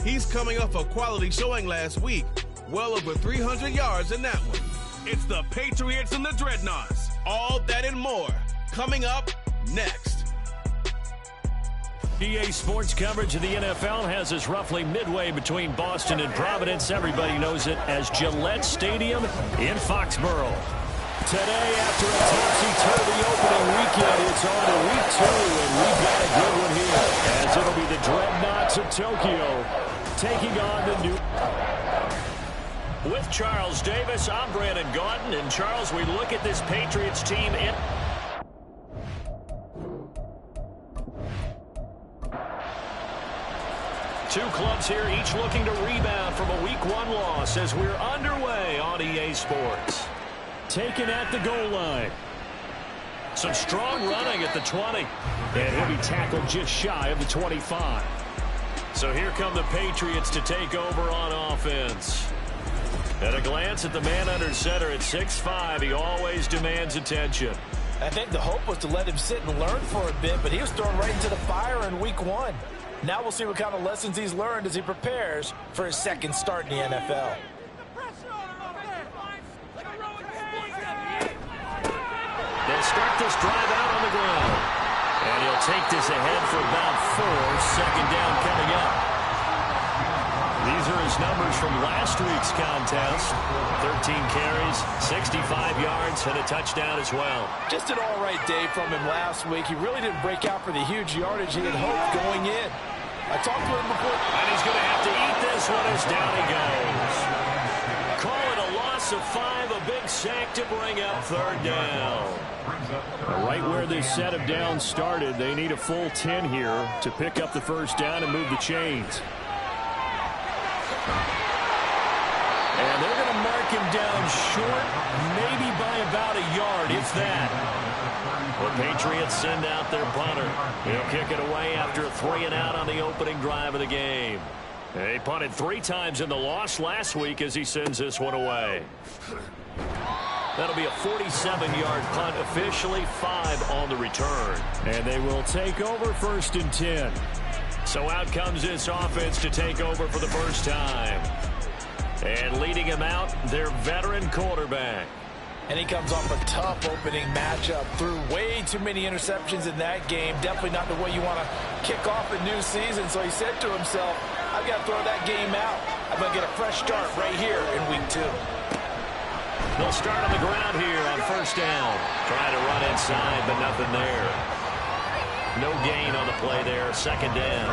He's coming off a quality showing last week, well over 300 yards in that one. It's the Patriots and the Dreadnoughts. All that and more coming up next. EA Sports coverage of the NFL has us roughly midway between Boston and Providence. Everybody knows it as Gillette Stadium in Foxborough. Today, after a topsy-turvy opening weekend, it's on to week 2, and we've got a good one here, as it'll be the Dreadnoughts of Tokyo taking on the new... With Charles Davis, I'm Brandon Gaudin, and Charles, we look at this Patriots team in... Two clubs here, each looking to rebound from a Week 1 loss as we're underway on EA Sports. Taken at the goal line. Some strong running at the 20. And he'll be tackled just shy of the 25. So here come the Patriots to take over on offense. At a glance at the man under center at 6'5", he always demands attention. I think the hope was to let him sit and learn for a bit, but he was thrown right into the fire in Week 1. Now we'll see what kind of lessons he's learned as he prepares for his second start in the NFL. They'll start this drive out on the ground. And he'll take this ahead for about 4. Second down coming up. These are his numbers from last week's contest. 13 carries, 65 yards, and a touchdown as well. Just an all-right day from him last week. He really didn't break out for the huge yardage he had hoped going in. I talked to him before. And he's going to have to eat this one as down he goes. Call it a loss of 5, a big sack to bring up third down. Right where this set of downs started, they need a full 10 here to pick up the first down and move the chains. And they're going to mark him down short, maybe by about a yard, if that. The Patriots send out their punter. He'll kick it away after a 3 and out on the opening drive of the game. They punted 3 times in the loss last week as he sends this one away. That'll be a 47-yard punt, officially 5 on the return. And they will take over first and 10. So out comes this offense to take over for the first time. And leading him out, their veteran quarterback. And he comes off a tough opening matchup. Threw way too many interceptions in that game. Definitely not the way you want to kick off a new season. So he said to himself, I've got to throw that game out. I'm going to get a fresh start right here in Week 2. They'll start on the ground here on first down. Trying to run inside, but nothing there. No gain on the play there. Second down.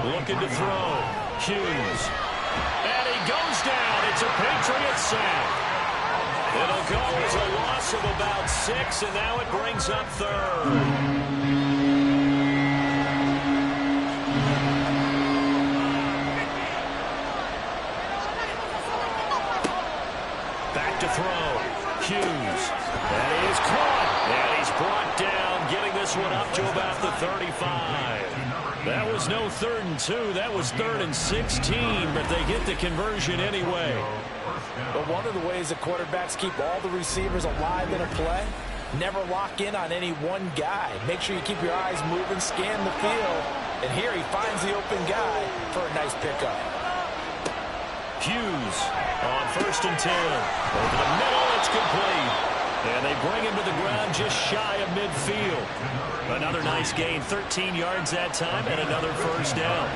Looking to throw. Hughes. And he goes down. It's a Patriots sack. It'll go as a loss of about 6, and now it brings up third. Back to throw. Hughes. And he is caught. And he's brought down, getting this one up to about the 35. That was no 3rd and 2. That was 3rd and 16, but they get the conversion anyway. But one of the ways that quarterbacks keep all the receivers alive in a play, never lock in on any one guy. Make sure you keep your eyes moving, scan the field. And here he finds the open guy for a nice pickup. Hughes on first and 10. Over the middle, it's complete. And they bring him to the ground just shy of midfield. Another nice gain, 13 yards that time, and another first down.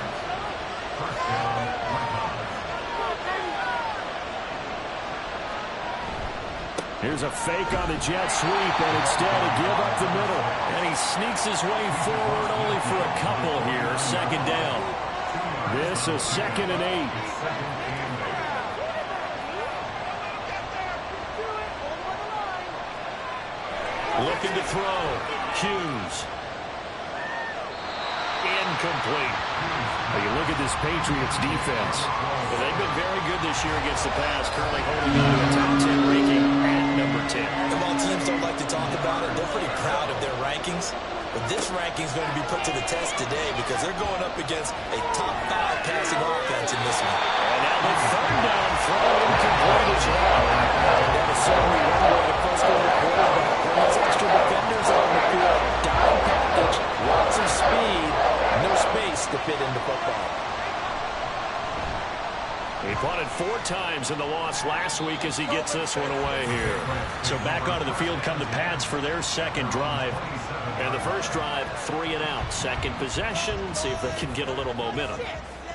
Here's a fake on the jet sweep, and instead a give up the middle. And he sneaks his way forward only for a couple here. Second down. This is 2nd and 8. Looking to throw. Hughes. Incomplete. Well, you look at this Patriots defense. Well, they've been very good this year against the pass, currently holding on to a top 10 ranking at number 10. And while teams don't like to talk about it, they're pretty proud of their rankings. But this ranking is going to be put to the test today because they're going up against a top 5 passing offense in this one. And now the third down throw incomplete as well. That is certainly one way to press the quarterback. When there's extra defenders on the field, dime package He punted 4 times in the loss last week as he gets this one away here. So back onto the field come the Pats for their second drive. And the first drive, 3 and out. Second possession, see if they can get a little momentum.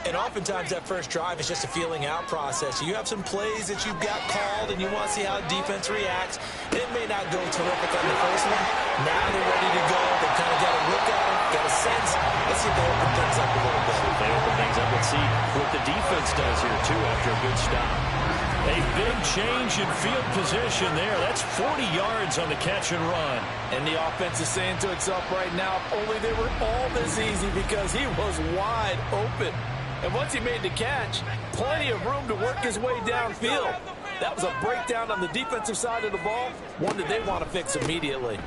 And oftentimes that first drive is just a feeling out process. You have some plays that you've got called and you want to see how defense reacts. It may not go terrific on the first one. Now they're ready to go. They've kind of got a look at it, got a sense. Let's see if they open things up a little bit. If they open things up, let's see what the defense does here, too, after a good stop. A big change in field position there. That's 40 yards on the catch and run. And the offense is saying to itself right now, if only they were all this easy, because he was wide open. And once he made the catch, plenty of room to work his way downfield. That was a breakdown on the defensive side of the ball, one that they want to fix immediately.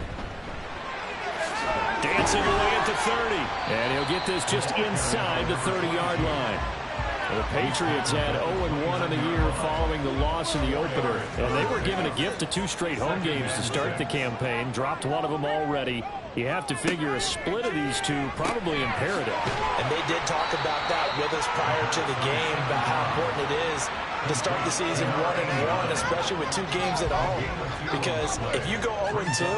Dancing away at the 30. And he'll get this just inside the 30-yard line. The Patriots had 0-1 on the year following the loss in the opener. And they were given a gift of 2 straight home games to start the campaign. Dropped one of them already. You have to figure a split of these two probably imperative. And they did talk about that with us prior to the game, about how important it is to start the season 1-1, especially with 2 games at home. Because if you go 0-2,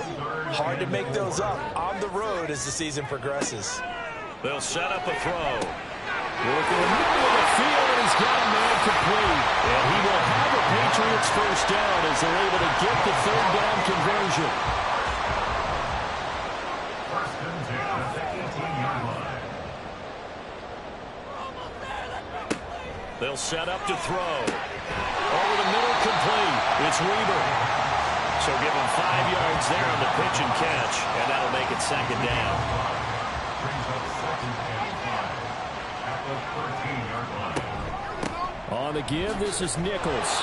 hard to make those up on the road as the season progresses. They'll set up a throw. Working in the middle of the field, and he's got a man complete. And he will have a Patriots first down as they're able to get the 3rd down conversion. They'll set up to throw. Over the middle, complete. It's Weaver. So give him 5 yards there on the pitch and catch, and that'll make it 2nd down. On the give, this is Nichols.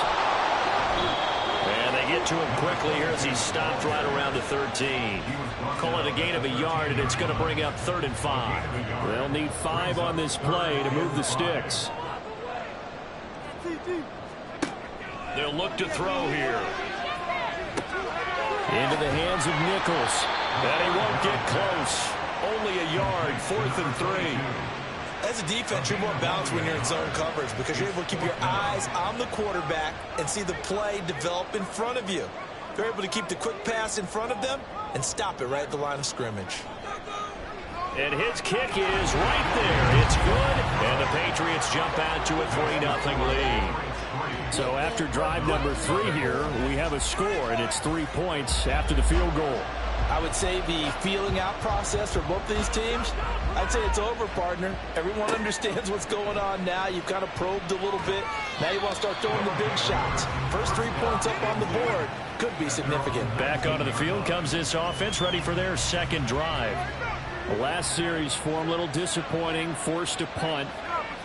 And they get to him quickly here as he's stopped right around the 13. Call it a gain of a yard, and it's going to bring up 3rd and 5. They'll need 5 on this play to move the sticks. They'll look to throw here. Into the hands of Nichols. And he won't get close. Only a yard, 4th and 3. As a defense, you're more balanced when you're in zone coverage because you're able to keep your eyes on the quarterback and see the play develop in front of you. You're able to keep the quick pass in front of them and stop it right at the line of scrimmage. And his kick is right there. It's good. And the Patriots jump out to a 3-0 lead. So after drive number 3 here, we have a score, and it's 3 points after the field goal. I would say the feeling out process for both these teams, I'd say it's over, partner. Everyone understands what's going on now. You've kind of probed a little bit. Now you want to start throwing the big shots. First 3 points up on the board could be significant. Back onto the field comes this offense, ready for their 2nd drive. The last series for them, a little disappointing, forced to punt.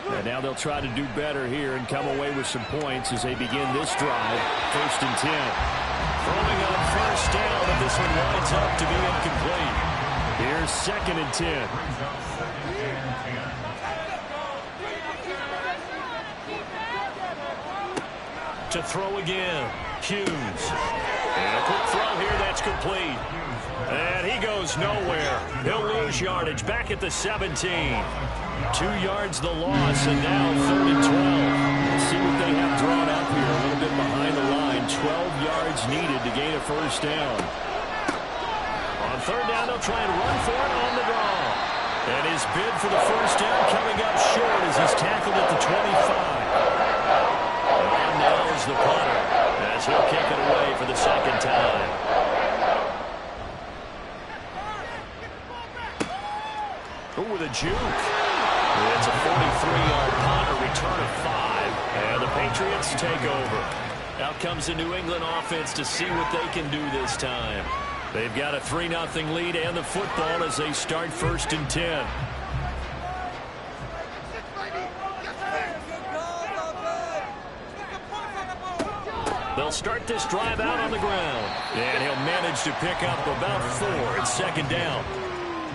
And now they'll try to do better here and come away with some points as they begin this drive. 1st and 10. Throwing on 1st down, but this one winds up to be incomplete. Here's 2nd and 10. To throw again, Hughes. And a quick throw here, that's complete. And he goes nowhere. He'll lose yardage back at the 17. 2 yards the loss, and now 3rd and 12. Let's see what they have drawn up here. A little bit behind the line. 12 yards needed to gain a 1st down. On 3rd down, they'll try and run for it on the draw. And his bid for the 1st down coming up short as he's tackled at the 25. And now is the punter as he'll kick it away for the 2nd time. Oh, with a juke. It's a 43-yard punt, a return of 5. And the Patriots take over. Out comes the New England offense to see what they can do this time. They've got a 3-0 lead and the football as they start 1st and 10. They'll start this drive out on the ground. And he'll manage to pick up about 4 at 2nd down.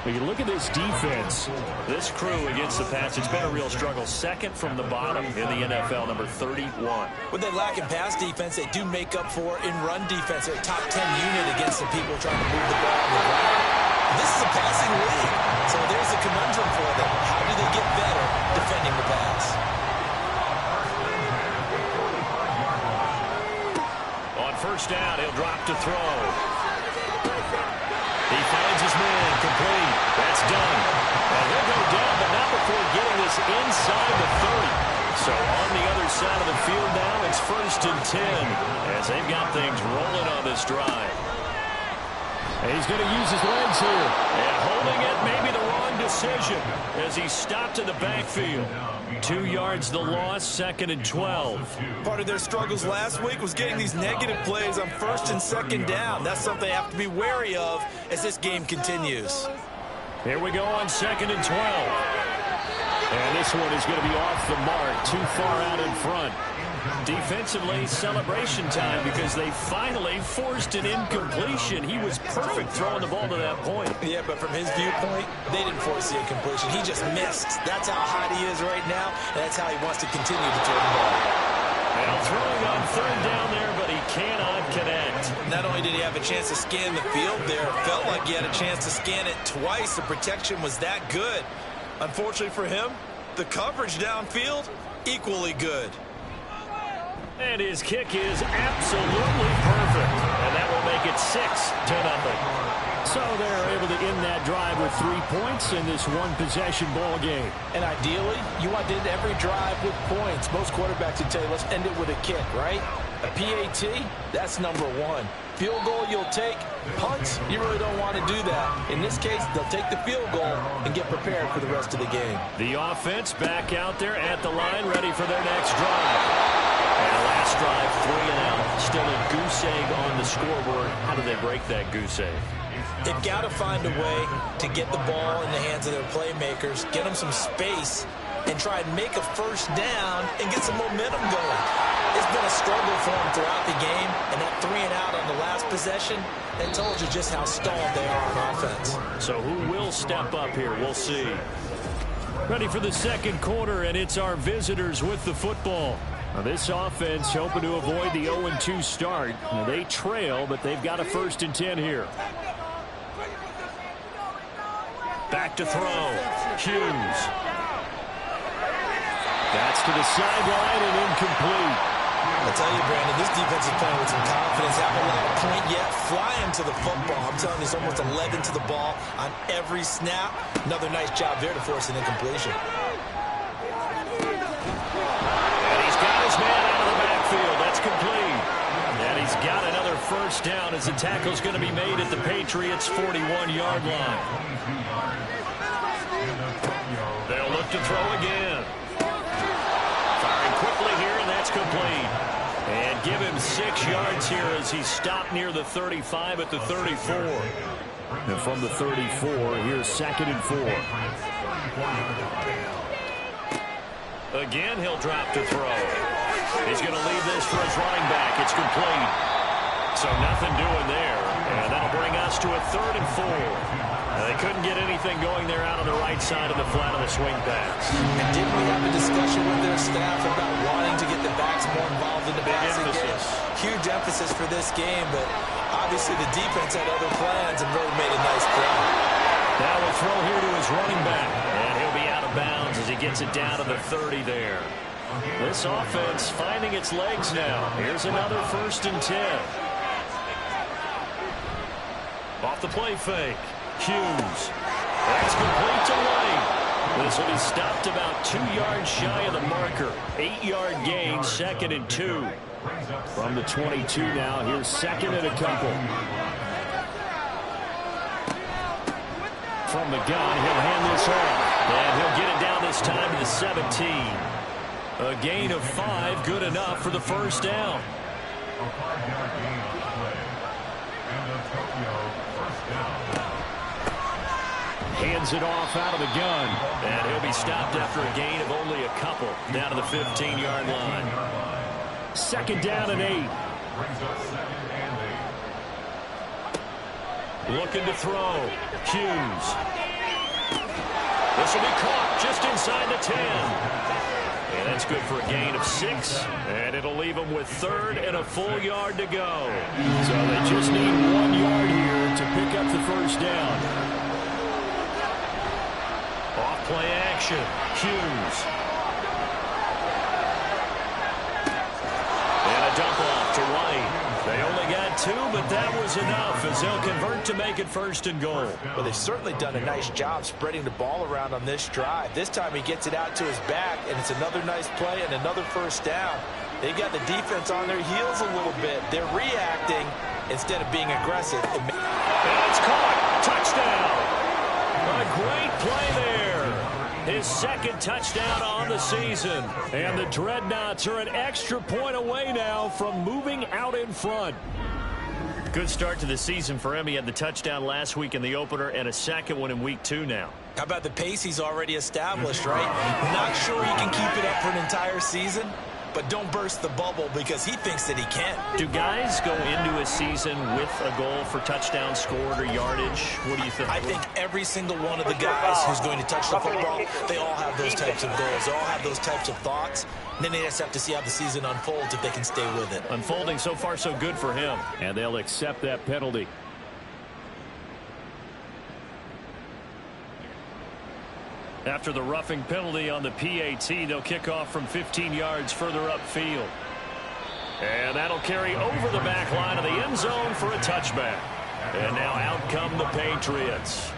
When you look at this defense, this crew against the Pats, it's been a real struggle. 2nd from the bottom in the NFL, number 31. When they lack in pass defense, they do make up for in run defense. They're a top 10 unit against the people trying to move the ball on the ground. This is a passing league, so there's a conundrum for them. How do they get better defending the pass? to throw. He finds his man, complete. That's done. And he'll go down, but not before getting this inside the 30. So on the other side of the field now, it's 1st and 10 as they've got things rolling on this drive. And he's going to use his legs here. And holding it, maybe the wrong decision as he stopped in the backfield. 2 yards the loss, 2nd and 12. Part of their struggles last week was getting these negative plays on 1st and 2nd down. That's something they have to be wary of as this game continues. Here we go on 2nd and 12. And this one is going to be off the mark, too far out in front. Defensively, celebration time because they finally forced an incompletion. He was perfect throwing the ball to that point. Yeah, but from his viewpoint, they didn't force the incompletion. He just missed. That's how hot he is right now, and that's how he wants to continue to throw the ball. Now throwing on 3rd down there, but he cannot connect. Not only did he have a chance to scan the field there, it felt like he had a chance to scan it twice. The protection was that good. Unfortunately for him, the coverage downfield, equally good. And his kick is absolutely perfect. And that will make it 6-0. So they're able to end that drive with 3 points in this one-possession ball game. And ideally, you want to end every drive with points. Most quarterbacks would tell you, let's end it with a kick, right? A PAT, that's number 1. Field goal you'll take. Punts, you really don't want to do that. In this case, they'll take the field goal and get prepared for the rest of the game. The offense back out there at the line, ready for their next drive. And last drive, 3 and out. Still a goose egg on the scoreboard. How do they break that goose egg? They've got to find a way to get the ball in the hands of their playmakers, get them some space, and try and make a 1st down and get some momentum going. It's been a struggle for them throughout the game, and that 3 and out on the last possession, that told you just how stalled they are on offense. So who will step up here? We'll see. Ready for the 2nd quarter, and it's our visitors with the football. Now this offense hoping to avoid the 0-2 start. Now they trail, but they've got a 1st and 10 here. Back to throw. Hughes. That's to the sideline and incomplete. I'll tell you, Brandon, this defense is playing with some confidence. Haven't allowed a point yet. Flying to the football. I'm telling you, it's almost 11 to the ball on every snap. Another nice job there to force an incompletion. And he's got his man out of the backfield. That's complete. And he's got another 1st down as the tackle's going to be made at the Patriots' 41-yard line. They'll look to throw again. Firing quickly here, and that's complete. And give him 6 yards here as he stopped near the 35 at the 34. And from the 34, here's 2nd and 4. Again, he'll drop to throw. He's going to leave this for his running back. It's complete. So nothing doing there. And that'll bring us to a 3rd and 4. They couldn't get anything going there out on the right side of the flat of the swing pass. And didn't we have a discussion with their staff about wanting to get the backs more involved in the passing game? Huge emphasis for this game, but obviously the defense had other plans and really made a nice play. Now we'll throw here to his running back. And he'll be out of bounds as he gets it down to the 30 there. This offense finding its legs now. Here's another 1st and 10. Off the play fake. Hughes. That's complete to White. This will be stopped about 2 yards shy of the marker. 8-yard gain, 2nd and 2. From the 22 now, here's 2nd and a couple. From the gun, he'll hand this off. And he'll get it down this time to the 17. A gain of 5, good enough for the 1st down. Hands it off out of the gun. And he'll be stopped after a gain of only a couple down to the 15-yard line. 2nd down and 8. Looking to throw. Hughes. This will be caught just inside the 10. And that's good for a gain of 6. And it'll leave them with 3rd and a full yard to go. So they just need 1 yard here to pick up the 1st down. Off play action. Hughes. And a dump off to White. They only got 2, but that is enough as they'll convert to make it 1st and goal. Well, they've certainly done a nice job spreading the ball around on this drive. This time he gets it out to his back, and it's another nice play and another 1st down. They got the defense on their heels a little bit. They're reacting instead of being aggressive. And it's caught. Touchdown. A great play there. His 2nd touchdown on the season. And the Dreadnoughts are an extra point away now from moving out in front. Good start to the season for him. He had the touchdown last week in the opener and a 2nd one in week 2 now. How about the pace he's already established, right? Not sure he can keep it up for an entire season, but don't burst the bubble because he thinks that he can. Do guys go into a season with a goal for touchdown scored or yardage? What do you think? I think every single one of the guys who's going to touch the football, they all have those types of goals. They all have those types of thoughts. And then they just have to see how the season unfolds if they can stay with it. Unfolding so far so good for him. And they'll accept that penalty. After the roughing penalty on the PAT, they'll kick off from 15 yards further upfield. And that'll carry over the back line of the end zone for a touchback. And now out come the Patriots.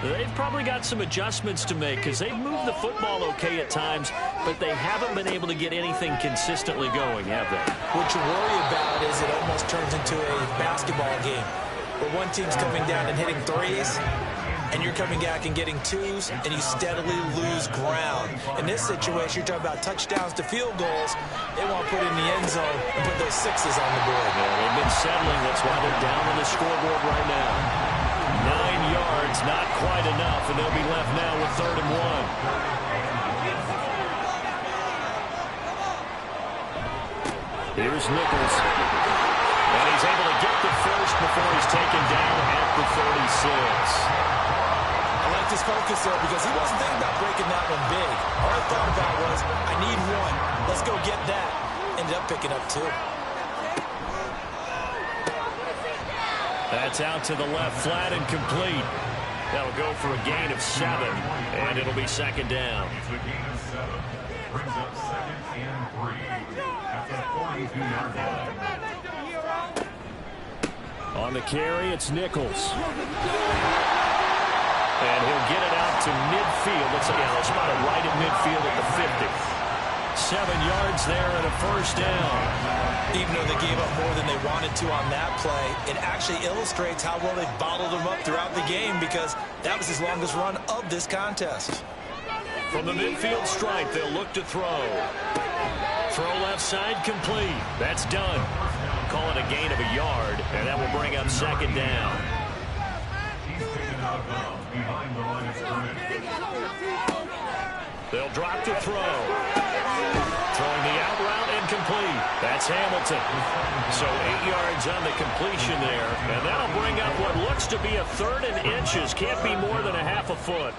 They've probably got some adjustments to make because they've moved the football okay at times, but they haven't been able to get anything consistently going, have they? What you worry about is it almost turns into a basketball game where one team's coming down and hitting threes, and you're coming back and getting twos, and you steadily lose ground. In this situation, you're talking about touchdowns to field goals. They want to put in the end zone and put those 6s on the board. Yeah, they've been settling. That's why they're down on the scoreboard right now. 9 yards, not quite enough, and they'll be left now with 3rd and 1. Here's Nichols. And he's able to get the first before he's taken down at the 36. I like this focus there because he wasn't thinking about breaking that one big. All I thought about was, I need 1. Let's go get that. Ended up picking up 2. That's out to the left, flat and complete. That'll go for a gain of 7, and it'll be 2nd down. Brings up 2nd and 3 at the 42-yard line. On the carry, it's Nichols. And he'll get it out to midfield. Looks like they'll spot it right at midfield at the 50. 7 yards there and a 1st down. Even though they gave up more than they wanted to on that play, it actually illustrates how well they bottled them up throughout the game because that was his longest run of this contest. From the midfield stripe, they'll look to throw. Throw left side complete. That's done. Call it a gain of a yard, and that will bring up 2nd down. He's taken out of bounds behind the line of scrimmage. They'll drop to throw. Throwing the out route and complete. That's Hamilton. So 8 yards on the completion there, and that'll bring up what looks to be a 3rd and inches. Can't be more than a half a foot.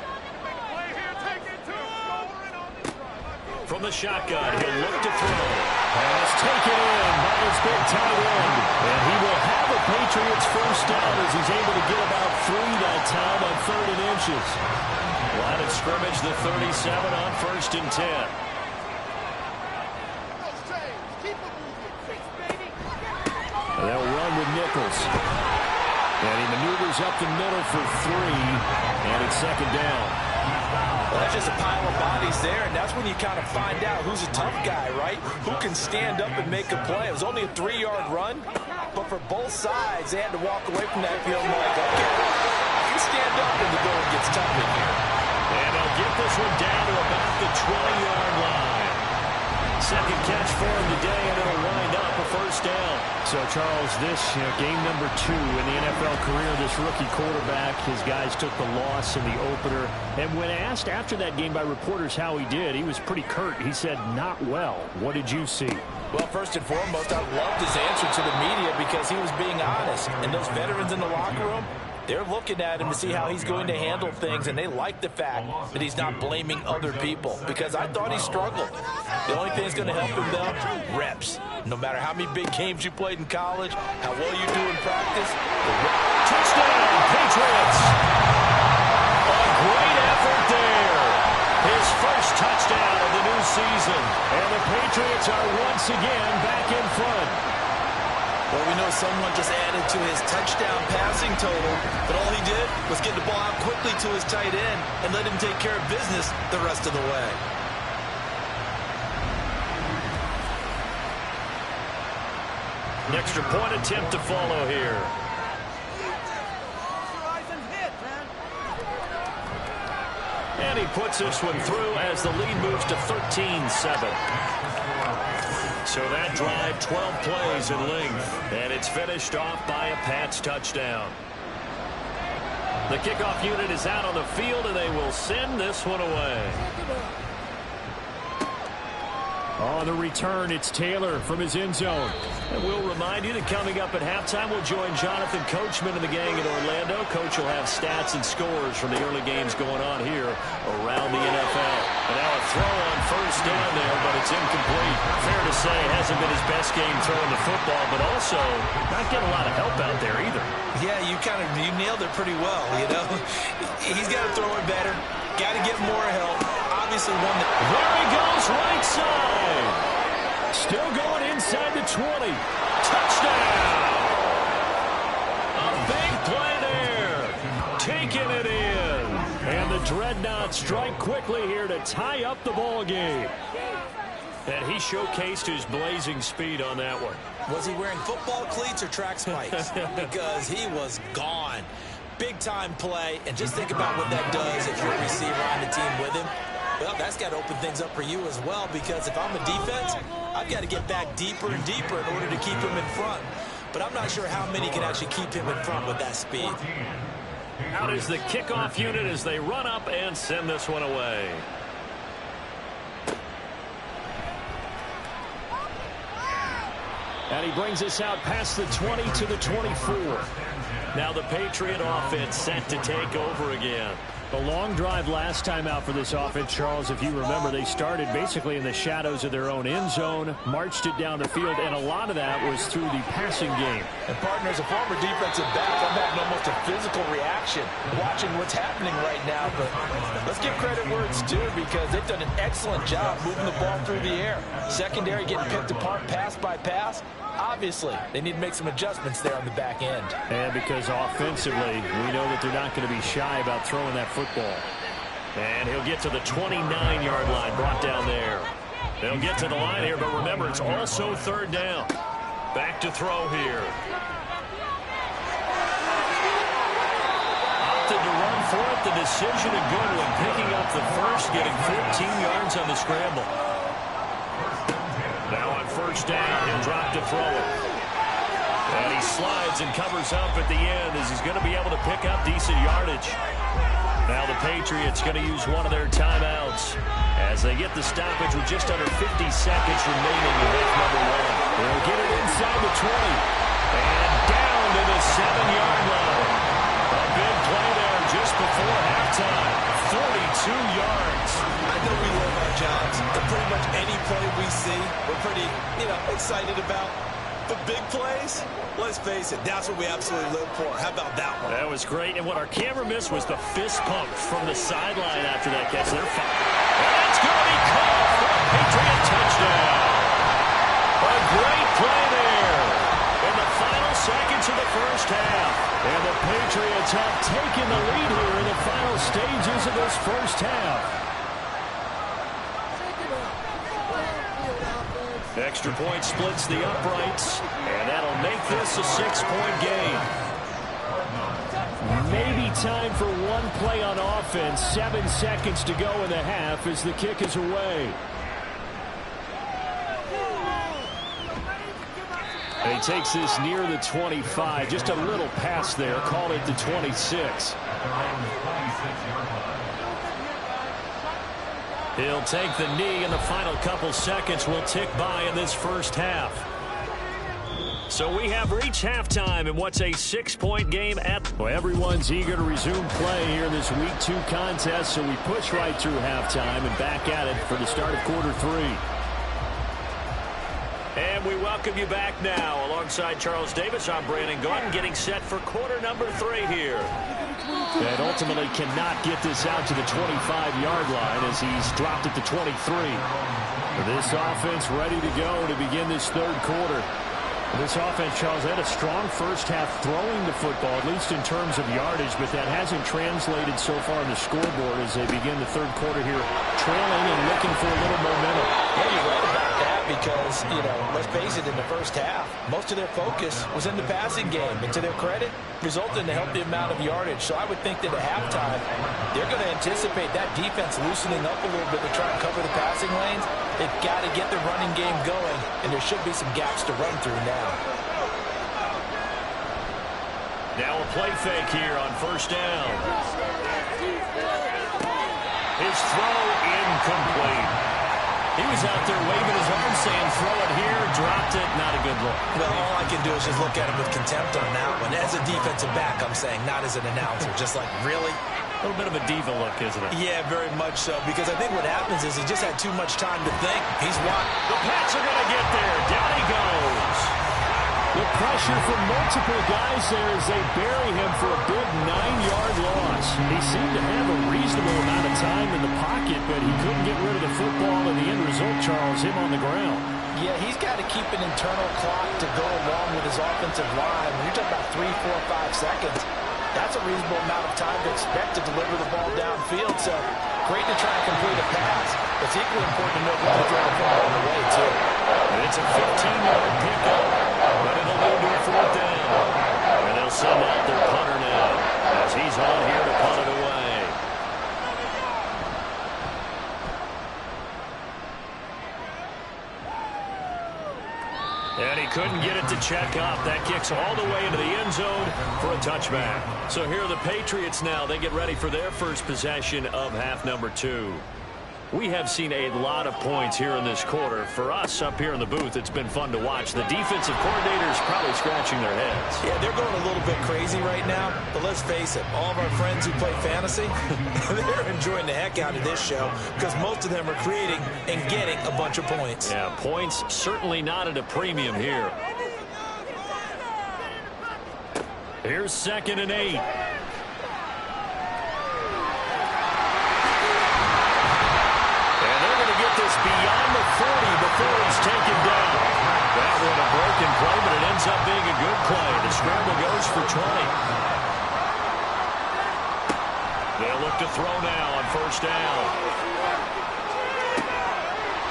From the shotgun, he'll look to throw. Pass taken in by his big tight end. And he will have a Patriots 1st down as he's able to get about 3 that time on 3rd and inches. Line of scrimmage, the 37 on 1st and 10. And they'll run with Nichols. And he maneuvers up the middle for 3. And it's 2nd down. Well, that's just a pile of bodies there, and that's when you kind of find out who's a tough guy, right? Who can stand up and make a play. It was only a 3-yard run, but for both sides, they had to walk away from that field like, okay, I can stand up when the going gets tough in here. And they'll get this one down to about the 20-yard line. 2nd catch for him today, and it'll wind up a 1st down. So, Charles, this game number 2 in the NFL career, this rookie quarterback, his guys took the loss in the opener. And when asked after that game by reporters how he did, he was pretty curt. He said, not well. What did you see? Well, first and foremost, I loved his answer to the media because he was being honest. And those veterans in the locker room, they're looking at him to see how he's going to handle things, and they like the fact that he's not blaming other people because I thought he struggled. The only thing that's going to help him, though, reps. No matter how many big games you played in college, how well you do in practice. Touchdown, Patriots! A great effort there. His first touchdown of the new season. And the Patriots are once again back in front. Well, we know someone just added to his touchdown passing total, but all he did was get the ball out quickly to his tight end and let him take care of business the rest of the way. An extra point attempt to follow here. And he puts this one through as the lead moves to 13-7. So that drive, 12 plays in length, and it's finished off by a Pats touchdown. The kickoff unit is out on the field, and they will send this one away. On the return, it's Taylor from his end zone. And we'll remind you that coming up at halftime, we'll join Jonathan Coachman and the gang in Orlando. Coach will have stats and scores from the early games going on here around the NFL. And now a throw on first down there, but it's incomplete. Fair to say, it hasn't been his best game throwing the football, but also not getting a lot of help out there either. Yeah, you nailed it pretty well, you know. He's got to throw it better. Got to get more help. Obviously one that... There he goes, right side. Still going inside the 20. Touchdown! A big play there. Taking it in. And the Dreadnoughts strike quickly here to tie up the ball game. And he showcased his blazing speed on that one. Was he wearing football cleats or track spikes? Because he was gone. Big-time play, and just think about what that does if you're a receiver on the team with him. Well, that's got to open things up for you as well, because if I'm a defense, I've got to get back deeper and deeper in order to keep him in front. But I'm not sure how many can actually keep him in front with that speed. Out is the kickoff unit as they run up and send this one away. And he brings us out past the 20 to the 24. Now the Patriot offense set to take over again. The long drive last time out for this offense, Charles, if you remember, they started basically in the shadows of their own end zone, marched it down the field, and a lot of that was through the passing game. And partner, as a former defensive back, I'm having almost a physical reaction watching what's happening right now. But let's give credit where it's due, because they've done an excellent job moving the ball through the air. Secondary getting picked apart pass by pass. Obviously, they need to make some adjustments there on the back end. And because offensively, we know that they're not going to be shy about throwing that football. And he'll get to the 29-yard line, brought down there. They'll get to the line here, but remember, it's also third down. Back to throw here. Opted to run for it. The decision a good one, picking up the first, getting 14 yards on the scramble. Now on first down, he'll drop to throw it. And he slides and covers up at the end as he's going to be able to pick up decent yardage. Now the Patriots going to use one of their timeouts as they get the stoppage with just under 50 seconds remaining in half number one. They'll get it inside the 20. And down to the 7-yard line. A big play there just before halftime. 42 yards. I know we love our jobs, and pretty much any play we see, we're pretty, excited about. But big plays, let's face it, that's what we absolutely live for. How about that one? That was great, and what our camera missed was the fist pump from the sideline after that catch. They're fine. And that's going to be caught for a Patriot touchdown. A great play there in the final seconds of the first half. And the Patriots have taken the lead here in the final stages of this first half. Extra point splits the uprights, and that'll make this a 6-point game. Maybe time for one play on offense. 7 seconds to go in the half as the kick is away. And he takes this near the 25. Just a little pass there. Call it the 26. He'll take the knee, and the final couple seconds will tick by in this first half. So we have reached halftime in what's a 6-point game at... Well, everyone's eager to resume play here in this Week 2 contest, so we push right through halftime and back at it for the start of quarter 3. And we welcome you back now. Alongside Charles Davis, I'm Brandon Gordon, getting set for quarter number 3 here. And ultimately cannot get this out to the 25-yard line as he's dropped at the 23. This offense ready to go to begin this third quarter. This offense, Charles, had a strong first half throwing the football, at least in terms of yardage, but that hasn't translated so far on the scoreboard as they begin the third quarter here, trailing and looking for a little momentum. Yeah, you're right about that because, let's face it, in the first half, most of their focus was in the passing game. And to their credit, resulted in a healthy amount of yardage. So I would think that at halftime, they're going to anticipate that defense loosening up a little bit to try and cover the passing lanes. They've got to get the running game going, and there should be some gaps to run through now. Now a play fake here on first down. His throw incomplete. He was out there waving his arm saying throw it here, dropped it, not a good look. Well, all I can do is just look at him with contempt on that one. As a defensive back, I'm saying, not as an announcer. Just like, really? A little bit of a diva look, isn't it? Yeah, very much so, because I think what happens is he just had too much time to think. He's won. The Pats are going to get there. Down he goes. The pressure from multiple guys there as they bury him for a big 9-yard loss. He seemed to have a reasonable amount of time in the pocket, but he couldn't get rid of the football, and the end result, Charles, him on the ground. Yeah, he's got to keep an internal clock to go along with his offensive line. When you're talking about 3, 4, 5 seconds, that's a reasonable amount of time to expect to deliver the ball downfield. So, great to try and complete a pass. It's equally important to know when to throw the ball on the way, too. It's a 15-yard pickup, but it'll lead to a fourth down. And they'll send out their punter now as he's on here to punt it away. And he couldn't get it to check up. That kicks all the way into the end zone for a touchback. So here are the Patriots now. They get ready for their first possession of half number 2. We have seen a lot of points here in this quarter. For us up here in the booth, it's been fun to watch. The defensive coordinators probably scratching their heads. Yeah, they're going a little bit crazy right now. But let's face it, all of our friends who play fantasy, they're enjoying the heck out of this show because most of them are creating and getting a bunch of points. Yeah, points certainly not at a premium here. Here's 2nd and 8. Beyond the 40 before he's taken down. That one a broken play, but it ends up being a good play. The scramble goes for 20. They'll look to throw now on first down.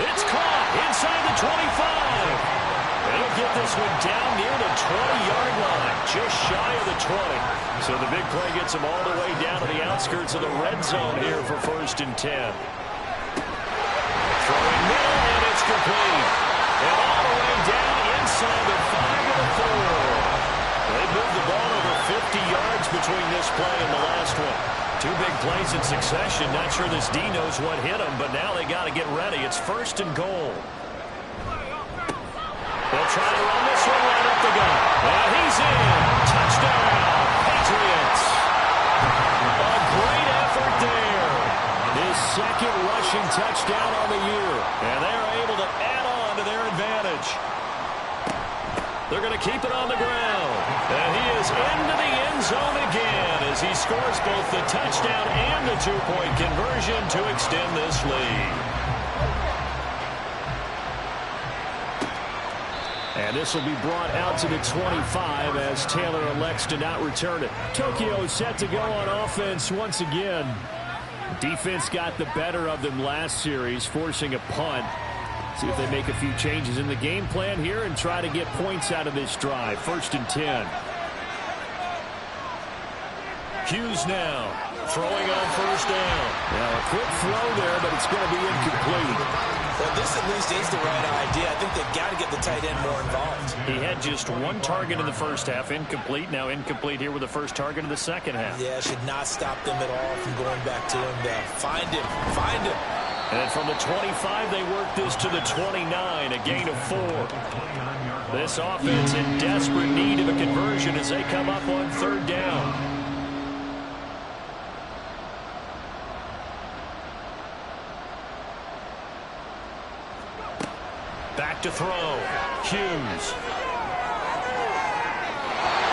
It's caught inside the 25. They'll get this one down near the 20-yard line, just shy of the 20. So the big play gets them all the way down to the outskirts of the red zone here for 1st and 10. Throwing middle, and it's complete. And all the way down inside the 5 of the 4. They moved the ball over 50 yards between this play and the last one. 2 big plays in succession. Not sure this D knows what hit them, but now they got to get ready. It's 1st and goal. They'll try to run this one right up the gut. And he's in. Touchdown, Patriots. A great effort there. His 2nd rushing touchdown on the year. And they're able to add on to their advantage. They're going to keep it on the ground. And he is into the end zone again as he scores both the touchdown and the 2-point conversion to extend this lead. And this will be brought out to the 25 as Taylor elects to not return it. Tokyo set to go on offense once again. Defense got the better of them last series, forcing a punt. See if they make a few changes in the game plan here and try to get points out of this drive. 1st and 10. Hughes now throwing on first down. Now a quick throw there, but it's going to be incomplete. Well, this at least is the right idea. I think they've got to get the tight end more involved. He had just 1 target in the first half, incomplete. Now incomplete here with the first target of the second half. Yeah, should not stop them at all from going back to him. Find him. Find him. And from the 25, they work this to the 29, a gain of 4. This offense in desperate need of a conversion as they come up on 3rd down. Back to throw. Hughes.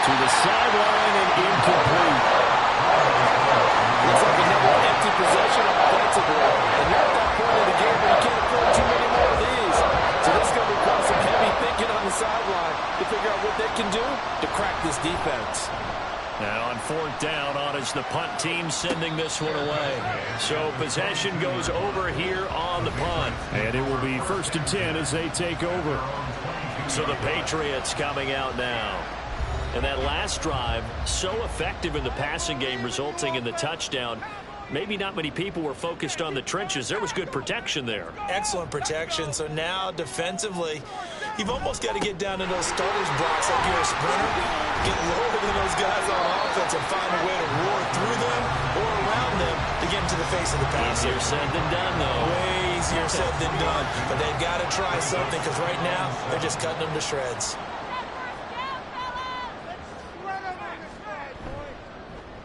To the sideline and incomplete. Looks like another empty possession offensively. And you're at that point in the game where you can't afford too many more of these. So this is going to require some heavy thinking on the sideline to figure went down on as the punt team sending this one away. So possession goes over here on the punt. And it will be 1st and 10 as they take over. So the Patriots coming out now. And that last drive, so effective in the passing game, resulting in the touchdown. Maybe not many people were focused on the trenches. There was good protection there. Excellent protection. So now defensively, you've almost got to get down to those starters blocks like you're a sprinter. Get lower than those guys on offense and find a way to roar through them or around them to get into the face of the passer. Easier said than done, though. Way easier said than done. But they've got to try something because right now they're just cutting them to shreds.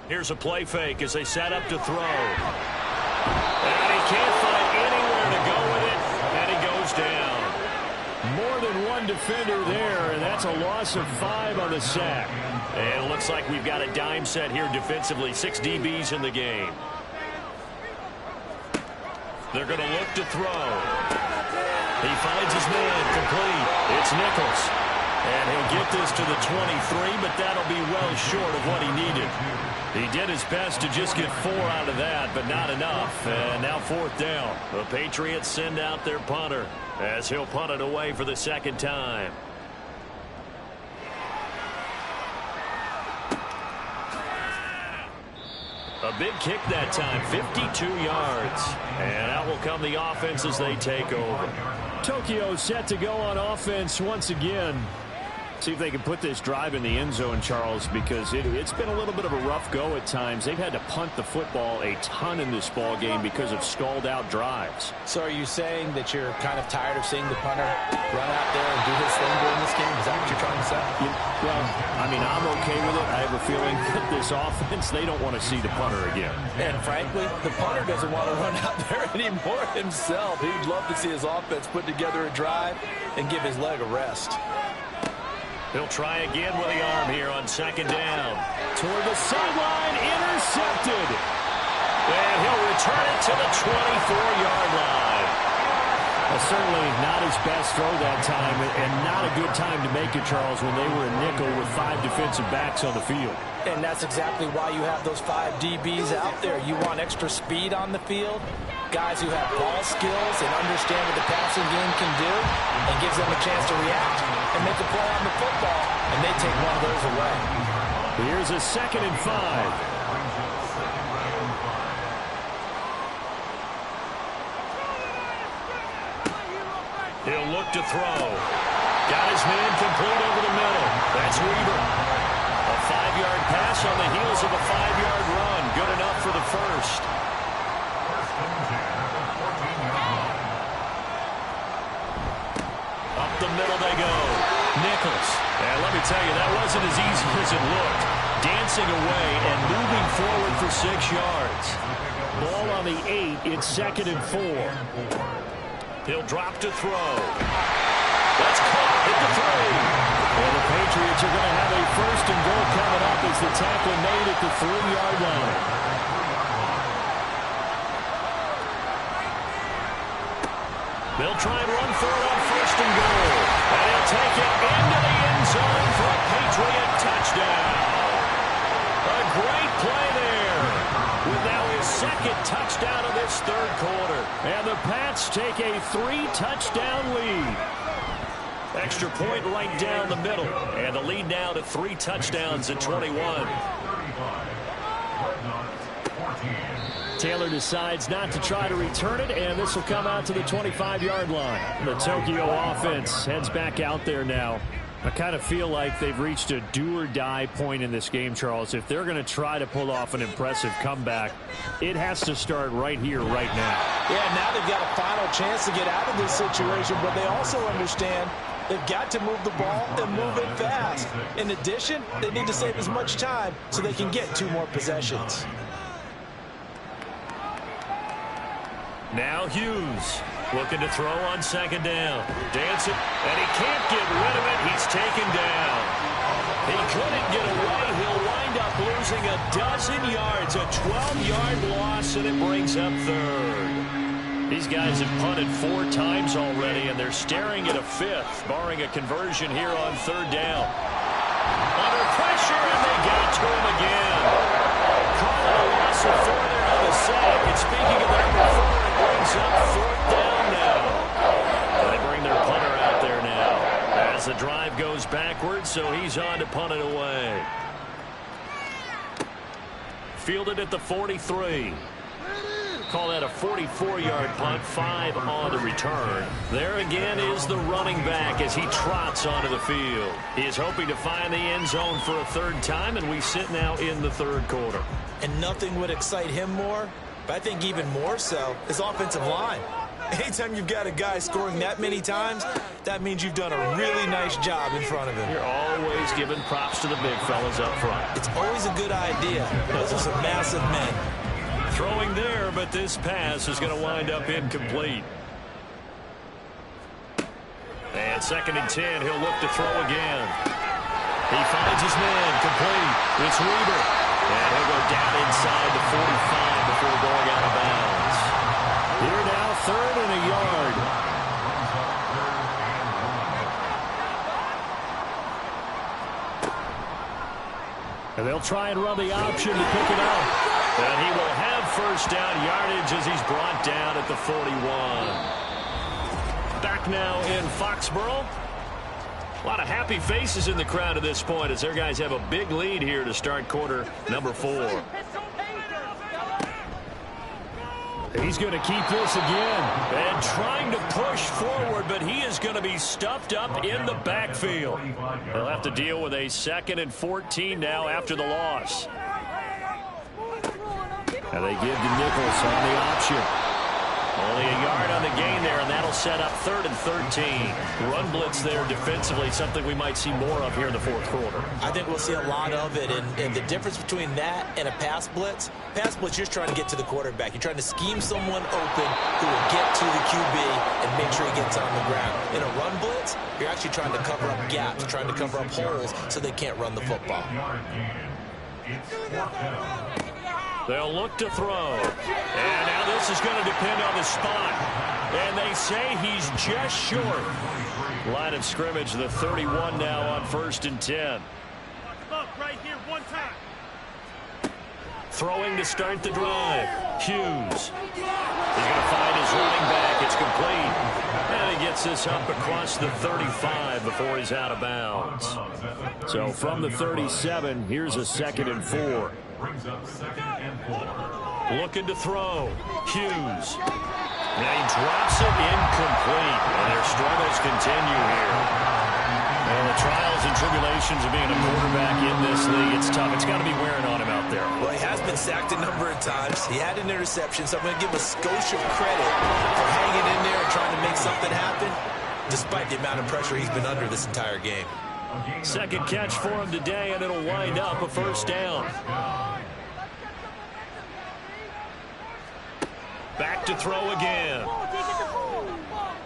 Here's a play fake as they set up to throw. And he can't find anywhere to go with it, and he goes down. More than one defender there, and that's a loss of 5 on the sack. And it looks like we've got a dime set here defensively. 6 DBs in the game. They're going to look to throw. He finds his man complete. It's Nichols. And he'll get this to the 23, but that'll be well short of what he needed. He did his best to just get 4 out of that, but not enough. And now 4th down. The Patriots send out their punter as he'll punt it away for the 2nd time. A big kick that time, 52 yards. And out will come the offense as they take over. Tokyo set to go on offense once again. See if they can put this drive in the end zone, Charles, because it's been a little bit of a rough go at times. They've had to punt the football a ton in this ball game because of stalled out drives. So are you saying that you're kind of tired of seeing the punter run out there and do his thing during this game? Is that what you're trying to say? Well, I mean, I'm okay with it. I have a feeling that this offense, they don't want to see the punter again. And frankly, the punter doesn't want to run out there anymore himself. He'd love to see his offense put together a drive and give his leg a rest. He'll try again with the arm here on 2nd down. Toward the sideline, intercepted. And he'll return it to the 24-yard line. Certainly not his best throw that time, and not a good time to make it, Charles, when they were a nickel with 5 defensive backs on the field. And that's exactly why you have those 5 DBs out there. You want extra speed on the field, guys who have ball skills and understand what the passing game can do, and gives them a chance to react and make a play on the football, and they take one of those away. Here's a 2nd and 5. He'll look to throw. Got his man complete over the middle. That's Weaver. A 5-yard pass on the heels of a 5-yard run. Good enough for the first. Up the middle they go. Nichols. And let me tell you, that wasn't as easy as it looked. Dancing away and moving forward for 6 yards. Ball on the 8. It's 2nd and 4. He'll drop to throw. That's caught at the 3. And the Patriots are going to have a 1st and goal coming up as the tackle made at the 3-yard line. They'll try and run for it on 1st and goal. And he'll take it into the end zone for a Patriot touchdown. A great play there. With now his 2nd touchdown of this 3rd quarter. And the Pats take a 3-touchdown lead. Extra point right down the middle. And the lead now to 3 touchdowns at 21. Taylor decides not to try to return it, and this will come out to the 25-yard line. The Tokyo offense heads back out there now. I kind of feel like they've reached a do-or-die point in this game, Charles. If they're going to try to pull off an impressive comeback, it has to start right here, right now. Yeah, now they've got a final chance to get out of this situation, but they also understand they've got to move the ball and move it fast. In addition, they need to save as much time so they can get 2 more possessions. Now Hughes looking to throw on 2nd down. Dancing, and he can't get rid of it. He's taken down. He couldn't get away. He'll wind up losing a dozen yards, a 12-yard loss, and it brings up 3rd. These guys have punted 4 times already, and they're staring at a 5th, barring a conversion here on 3rd down. Under pressure, and they got to him again. gets the 4 there on the sack. And speaking of the number 4, it brings up 4th down now. And they bring their punter out there now as the drive goes backwards, so he's on to punt it away. Fielded at the 43. Call that a 44-yard punt, 5 on the return. There again is the running back as he trots onto the field. He is hoping to find the end zone for a 3rd time, and we sit now in the 3rd quarter. And nothing would excite him more, but I think even more so, his offensive line. Anytime you've got a guy scoring that many times, that means you've done a really nice job in front of him. You're always giving props to the big fellas up front. It's always a good idea. Those are some massive men. Throwing there, but this pass is going to wind up incomplete. And 2nd and 10, he'll look to throw again. He finds his man, complete. It's Weaver. And he'll go down inside the 45 before going out of bounds. Here now, 3rd and a yard. And they'll try and run the option to pick it up. And he will have 1st down yardage as he's brought down at the 41. Back now in Foxborough. A lot of happy faces in the crowd at this point as their guys have a big lead here to start quarter number 4. He's going to keep this again. And trying to push forward, but he is going to be stuffed up in the backfield. They'll have to deal with a 2nd and 14 now after the loss. And they give to Nichols on the option. Only a yard on the gain there, and that'll set up 3rd and 13. Run blitz there defensively, something we might see more of here in the 4th quarter. I think we'll see a lot of it, and the difference between that and a pass blitz, you're just trying to get to the quarterback. You're trying to scheme someone open who will get to the QB and make sure he gets on the ground. In a run blitz, you're actually trying to cover up gaps, trying to cover up holes so they can't run the football. They'll look to throw. And now this is going to depend on the spot. And they say he's just short. Line of scrimmage, the 31 now on 1st and 10. Right here, one time. Throwing to start the drive. Hughes. He's going to find his running back. It's complete. And he gets this up across the 35 before he's out of bounds. So from the 37, here's a 2nd and 4. Brings up 2nd and 4. Looking to throw. Hughes. Now he drops it incomplete. And their struggles continue here. And the trials and tribulations of being a quarterback in this league, it's tough. It's got to be wearing on him out there. Well, he has been sacked a number of times. He had an interception, so I'm going to give him a skosh of credit for hanging in there and trying to make something happen, despite the amount of pressure he's been under this entire game. 2nd catch for him today, and it'll wind up a 1st down. Back to throw again.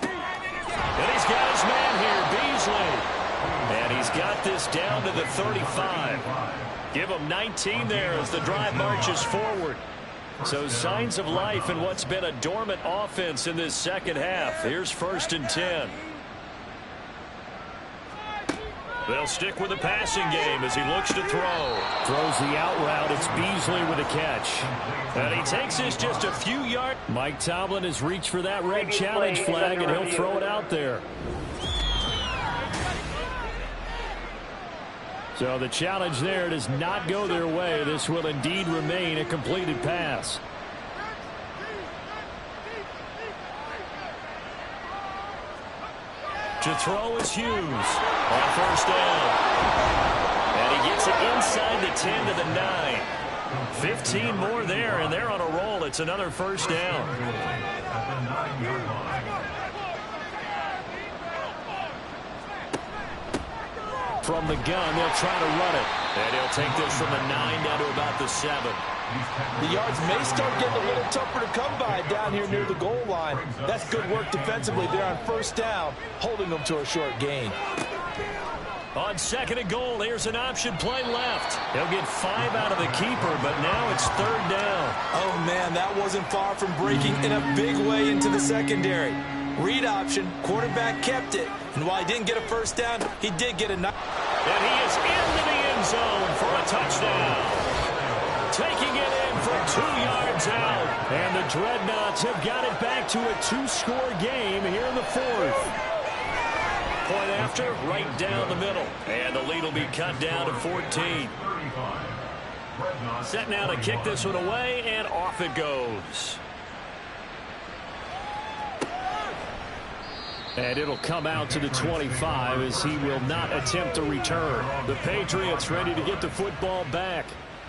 And he's got his man here, Beasley. And he's got this down to the 35. Give him 19 there as the drive marches forward. So signs of life in what's been a dormant offense in this 2nd half. Here's 1st and 10. They'll stick with the passing game as he looks to throw. Throws the out route. It's Beasley with a catch. And he takes this just a few yards. Mike Tomlin has reached for that red challenge flag, and he'll throw it out there. So the challenge there does not go their way. This will indeed remain a completed pass. To throw is Hughes on 1st down. And he gets it inside the 10 to the 9. 15 more there, and they're on a roll. It's another 1st down. From the gun, they'll try to run it. And he'll take this from the 9 down to about the 7. The yards may start getting a little tougher to come by down here near the goal line. That's good work defensively there on 1st down, holding them to a short gain. On 2nd and goal, here's an option play left. He'll get 5 out of the keeper, but now it's 3rd down. Oh, man, that wasn't far from breaking in a big way into the secondary. Read option, quarterback kept it, and while he didn't get a 1st down, he did get a nice. And he is into the end zone for a touchdown. taking it in from 2 yards out. And the Dreadnoughts have got it back to a 2-score game here in the fourth. Point after, right down the middle. And the lead will be cut down to 14. Set now to kick this one away, and off it goes. And it'll come out to the 25 as he will not attempt a return. The Patriots ready to get the football back.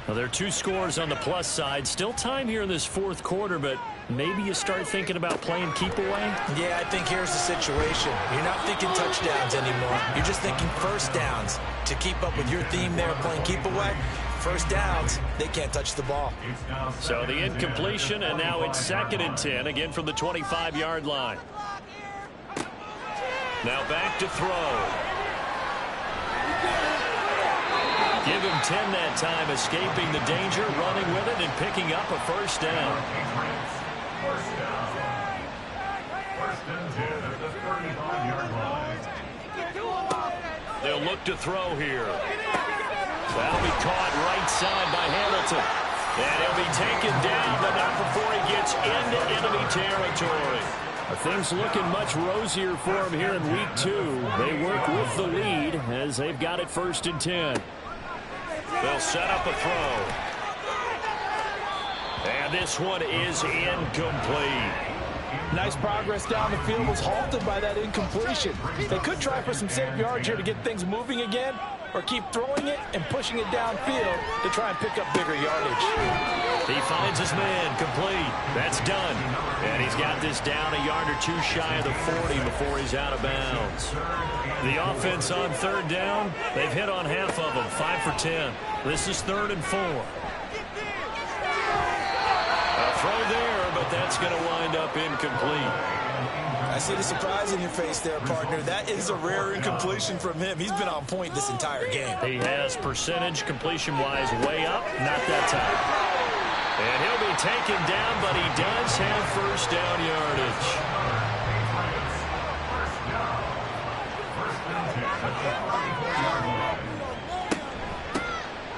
Well, there are 2 scores on the plus side. Still time here in this fourth quarter, but maybe you start thinking about playing keep away? Yeah, I think here's the situation. You're not thinking touchdowns anymore. You're just thinking first downs. To keep up with your theme there, playing keep away, first downs, they can't touch the ball. So the incompletion, and now it's 2nd and 10, again from the 25-yard line. Now back to throw. Give him 10 that time, escaping the danger, running with it, and picking up a first down. First and 10 at the 35-yard line. They'll look to throw here. That'll be caught right side by Hamilton. And he'll be taken down, but not before he gets into enemy territory. Things looking much rosier for him here in week 2. They work with the lead as they've got it 1st and 10. They'll set up a throw. And this one is incomplete. Nice progress down the field, was halted by that incompletion. They could try for some safe yards here to get things moving again, or keep throwing it and pushing it downfield to try and pick up bigger yardage. He finds his man, complete. That's done. And he's got this down a yard or 2 shy of the 40 before he's out of bounds. The offense on 3rd down, they've hit on half of them, 5 for 10. This is 3rd and 4. A throw there, but that's going to wind up incomplete. I see the surprise in your face there, partner. That is a rare incompletion from him. He's been on point this entire game. He has percentage completion-wise way up, not that time. And he'll be taken down, but he does have first down yardage.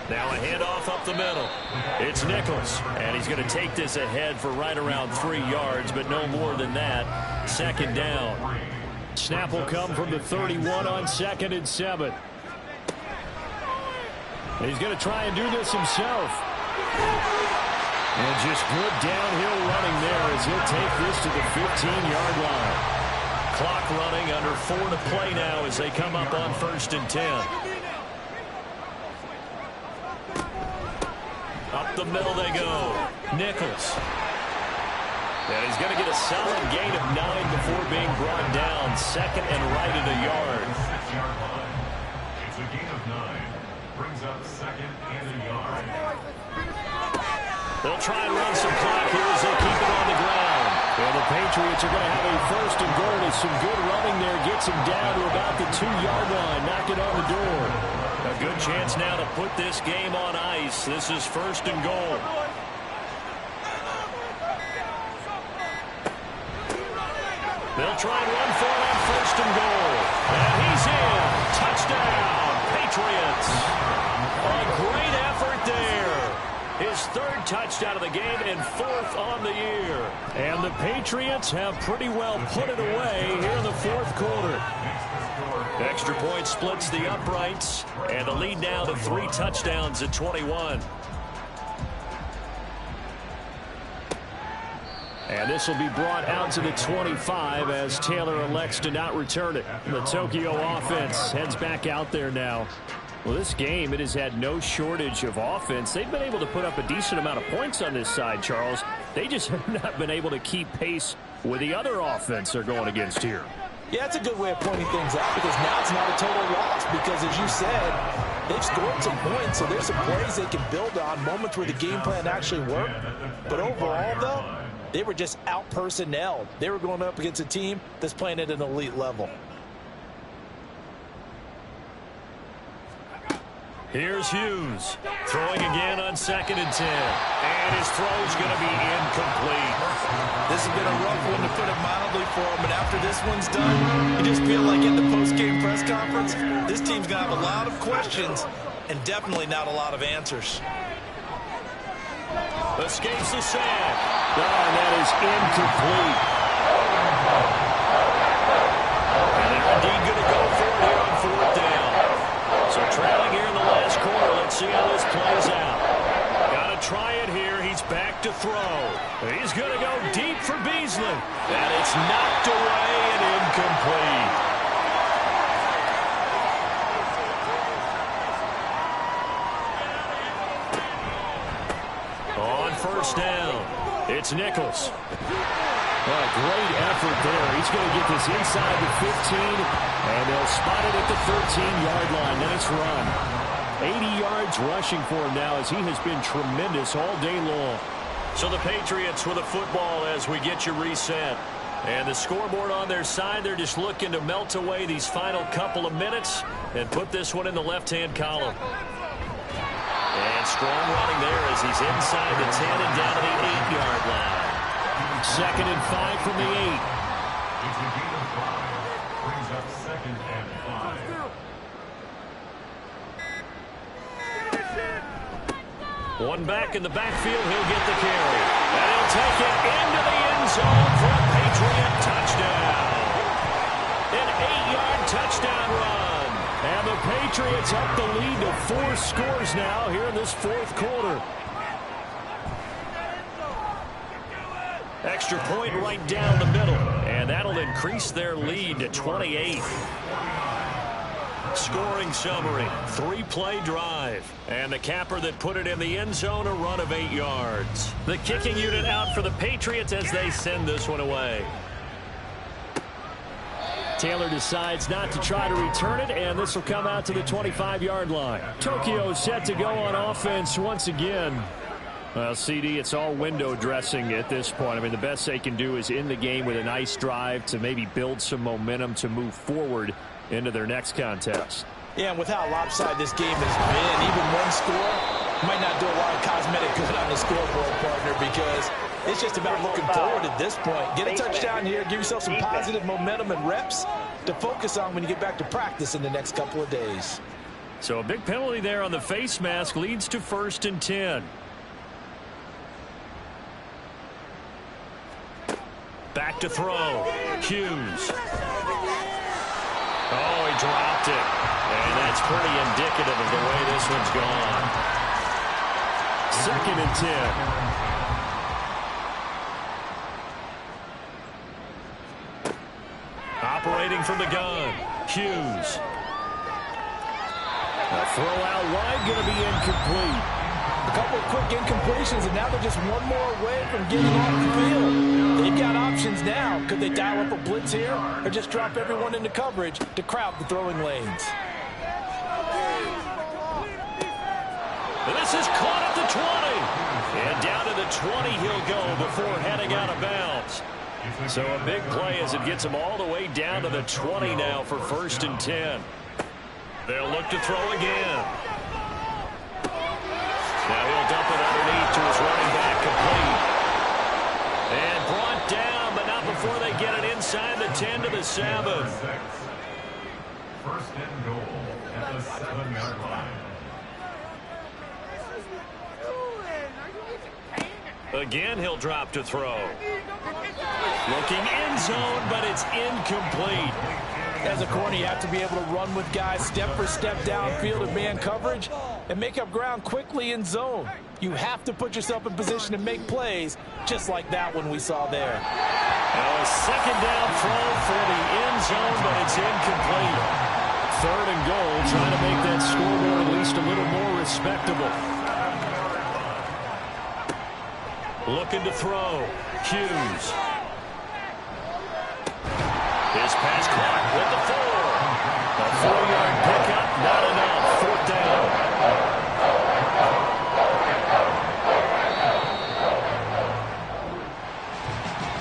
Now a handoff up the middle. It's Nichols, and he's going to take this ahead for right around 3 yards, but no more than that. 2nd down. Snap will come from the 31 on 2nd and 7. He's going to try and do this himself. And just good downhill running there as he'll take this to the 15-yard line. Clock running, under 4 to play now as they come up on 1st and 10. Up the middle they go. Nichols. And he's going to get a solid gain of 9 before being brought down. 2nd and right at a yard. It's a gain of 9. Brings up 2nd and a yard. They'll try and run some clock here as they keep it on the ground. Well, the Patriots are going to have a 1st and goal as some good running there gets him down to about the 2-yard line. Knock it on the door. A good chance now to put this game on ice. This is 1st and goal. They'll try and run for it on 1st and goal. And he's in. Touchdown, Patriots. A great effort there. His 3rd touchdown of the game and 4th on the year. And the Patriots have pretty well put it away here in the 4th quarter. Extra point splits the uprights, and the lead now to 3 touchdowns at 21. And this will be brought out to the 25 as Taylor elects to not return it. The Tokyo offense heads back out there now. Well, this game, it has had no shortage of offense. They've been able to put up a decent amount of points on this side, Charles. They just have not been able to keep pace with the other offense they're going against here. Yeah, that's a good way of pointing things out because now it's not a total loss because, as you said, they've scored some points, so there's some plays they can build on, moments where the game plan actually worked. But overall, though, they were just out-personnelled. They were going up against a team that's playing at an elite level. Here's Hughes, throwing again on 2nd and 10. And his throw's going to be incomplete. This has been a rough one, to put it mildly, for him, but after this one's done, you just feel like in the post-game press conference, this team's going to have a lot of questions and definitely not a lot of answers. Escapes the sack. Oh, and that is incomplete. And they're indeed going to go for it here on 4th down. So trailing here in the last quarter. Let's see how this plays out. Got to try it here. He's back to throw. He's going to go deep for Beasley. And it's knocked away and incomplete. On 1st down, it's Nichols. Well, great effort there. He's going to get this inside the 15, and they'll spot it at the 13-yard line. Nice run. 80 yards rushing for him now as he has been tremendous all day long. So the Patriots with a football as we get you reset. And the scoreboard on their side, they're just looking to melt away these final couple of minutes and put this one in the left-hand column. And strong running there as he's inside the 10 and down to the 8-yard line. 2nd and 5 from the 8. It's a gain of 5. Brings up 2nd and 5. One back in the backfield, he'll get the carry. And he'll take it into the end zone for a Patriot touchdown. An 8-yard touchdown run. And the Patriots up the lead to 4 scores now here in this 4th quarter. Extra point right down the middle. And that'll increase their lead to 28. Scoring summary, 3-play drive. And the capper that put it in the end zone, a run of 8 yards. The kicking unit out for the Patriots as they send this one away. Taylor decides not to try to return it, and this will come out to the 25-yard line. Tokyo set to go on offense once again. Well, CD, it's all window dressing at this point. I mean, the best they can do is end the game with a nice drive to maybe build some momentum to move forward into their next contest. Yeah, and with how lopsided this game has been, even one score might not do a lot of cosmetic good on the scoreboard, partner, because it's just about looking forward at this point. Get a touchdown here, give yourself some positive momentum and reps to focus on when you get back to practice in the next couple of days. So a big penalty there on the face mask leads to 1st and 10. Back to throw. Hughes. Oh, he dropped it. And that's pretty indicative of the way this one's gone. 2nd and 10. Operating from the gun. Hughes. A throw out wide, going to be incomplete. A couple of quick incompletions, and now they're just one more away from getting off the field. They've got options now. Could they dial up a blitz here or just drop everyone into coverage to crowd the throwing lanes? This is caught at the 20. And down to the 20 he'll go before heading out of bounds. So a big play as it gets him all the way down to the 20 now for 1st and 10. They'll look to throw again. Now he'll dump it underneath to his running back, complete. And brought down, but not before they get it inside the 10 to the 7. 1st and goal at the 7-yard line. Again, he'll drop to throw. Looking end zone, but it's incomplete. As a corner, you have to be able to run with guys step for step downfield in man coverage and make up ground quickly in zone. You have to put yourself in position to make plays, just like that one we saw there. Now a 2nd down throw for the end zone, but it's incomplete. 3rd and goal, trying to make that scoreboard at least a little more respectable. Looking to throw. Hughes. His pass caught with the 4. A 4-yard pickup, not enough. 4th down.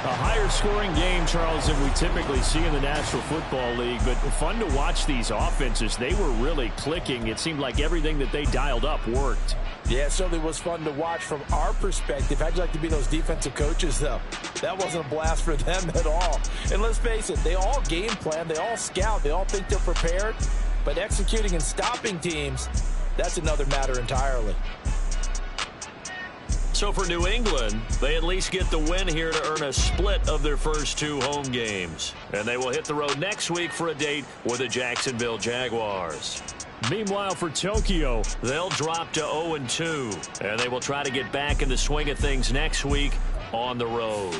A higher scoring game, Charles, than we typically see in the National Football League, but fun to watch these offenses. They were really clicking. It seemed like everything that they dialed up worked. Yeah, it certainly was fun to watch from our perspective. How'd you like to be those defensive coaches, though? That wasn't a blast for them at all. And let's face it, they all game plan, they all scout, they all think they're prepared. But executing and stopping teams, that's another matter entirely. So for New England, they at least get the win here to earn a split of their first 2 home games. And they will hit the road next week for a date with the Jacksonville Jaguars. Meanwhile, for Tokyo, they'll drop to 0-2, and they will try to get back in the swing of things next week on the road.